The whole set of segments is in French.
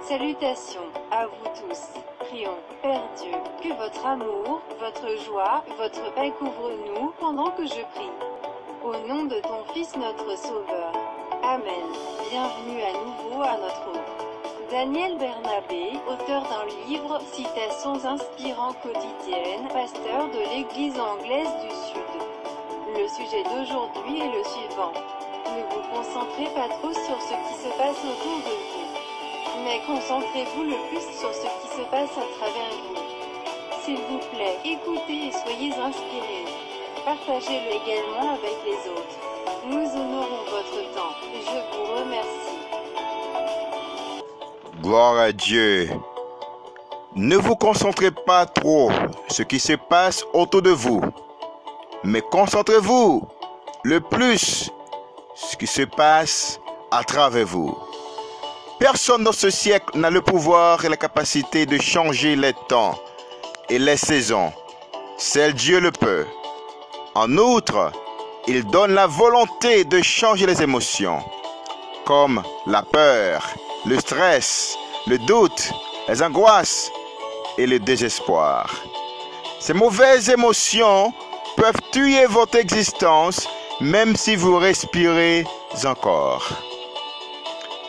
Salutations à vous tous. Prions, Père Dieu, que votre amour, votre joie, votre paix couvre-nous pendant que je prie. Au nom de ton Fils notre Sauveur. Amen. Bienvenue à nouveau à notre hôte. Daniel Bernabé, auteur d'un livre « Citations inspirantes quotidiennes », pasteur de l'Église anglaise du Sud. Le sujet d'aujourd'hui est le suivant. Ne vous concentrez pas trop sur ce qui se passe autour de vous, mais concentrez-vous le plus sur ce qui se passe à travers vous. S'il vous plaît, écoutez et soyez inspirés. Partagez-le également avec les autres. Nous honorons votre temps. Je vous remercie. Gloire à Dieu. Ne vous concentrez pas trop sur ce qui se passe autour de vous, mais concentrez-vous le plus sur ce qui se passe à travers vous. Personne dans ce siècle n'a le pouvoir et la capacité de changer les temps et les saisons. Seul Dieu le peut. En outre, il donne la volonté de changer les émotions, comme la peur, le stress, le doute, les angoisses et le désespoir. Ces mauvaises émotions peuvent tuer votre existence, même si vous respirez encore.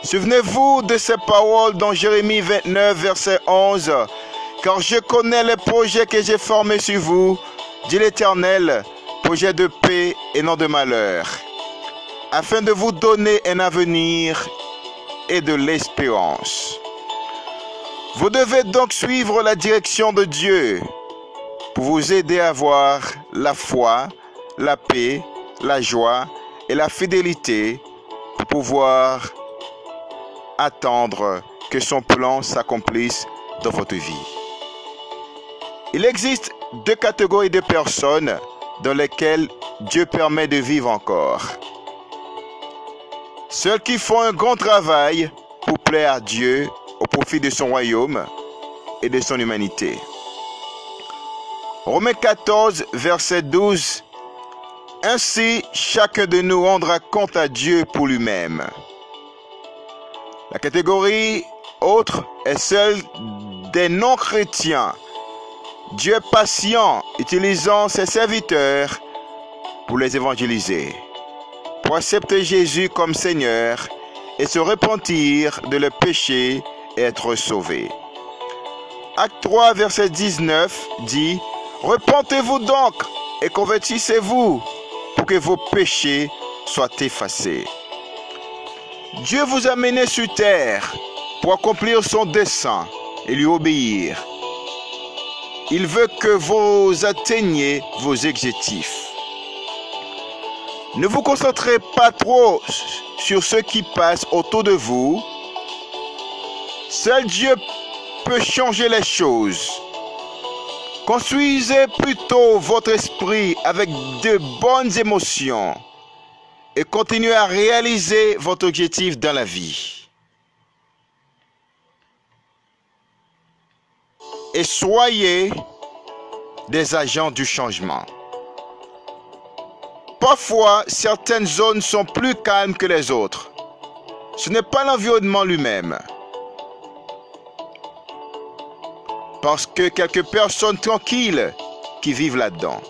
Souvenez-vous de ces paroles dans Jérémie 29, verset 11. « Car je connais les projets que j'ai formés sur vous, dit l'Éternel, projets de paix et non de malheur, afin de vous donner un avenir et de l'espérance. » Vous devez donc suivre la direction de Dieu pour vous aider à avoir la foi, la paix, la joie et la fidélité pour pouvoir attendre que son plan s'accomplisse dans votre vie. Il existe deux catégories de personnes dans lesquelles Dieu permet de vivre encore. Ceux qui font un grand travail pour plaire à Dieu au profit de son royaume et de son humanité. Romains 14, verset 12. Ainsi, chacun de nous rendra compte à Dieu pour lui-même. La catégorie autre est celle des non-chrétiens. Dieu est patient, utilisant ses serviteurs pour les évangéliser, pour accepter Jésus comme Seigneur et se repentir de leurs péchés et être sauvés. Acte 3, verset 19 dit « Repentez-vous donc et convertissez-vous pour que vos péchés soient effacés. » Dieu vous a mené sur terre pour accomplir son dessein et lui obéir. Il veut que vous atteigniez vos objectifs. Ne vous concentrez pas trop sur ce qui passe autour de vous. Seul Dieu peut changer les choses. Construisez plutôt votre esprit avec de bonnes émotions et continuez à réaliser votre objectif dans la vie. Et soyez des agents du changement. Parfois, certaines zones sont plus calmes que les autres. Ce n'est pas l'environnement lui-même. Parce que quelques personnes tranquilles qui vivent là-dedans.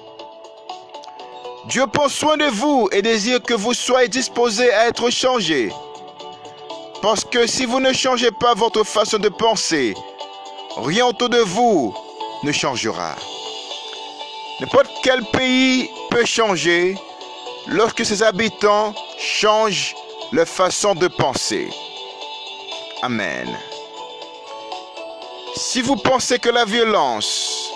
Dieu prend soin de vous et désire que vous soyez disposés à être changés. Parce que si vous ne changez pas votre façon de penser, rien autour de vous ne changera. N'importe quel pays peut changer lorsque ses habitants changent leur façon de penser. Amen. Si vous pensez que la violence,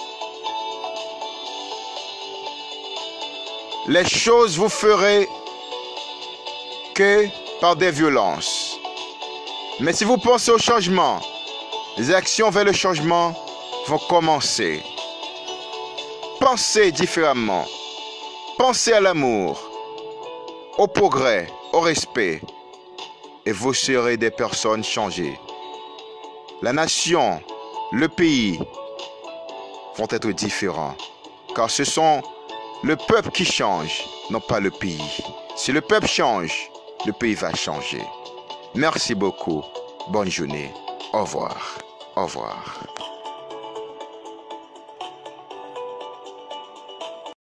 les choses vous ferez que par des violences. Mais si vous pensez au changement, les actions vers le changement vont commencer. Pensez différemment. Pensez à l'amour, au progrès, au respect. Et vous serez des personnes changées. La nation, le pays vont être différents. Car ce sont le peuple qui change, non pas le pays. Si le peuple change, le pays va changer. Merci beaucoup. Bonne journée. Au revoir. Au revoir.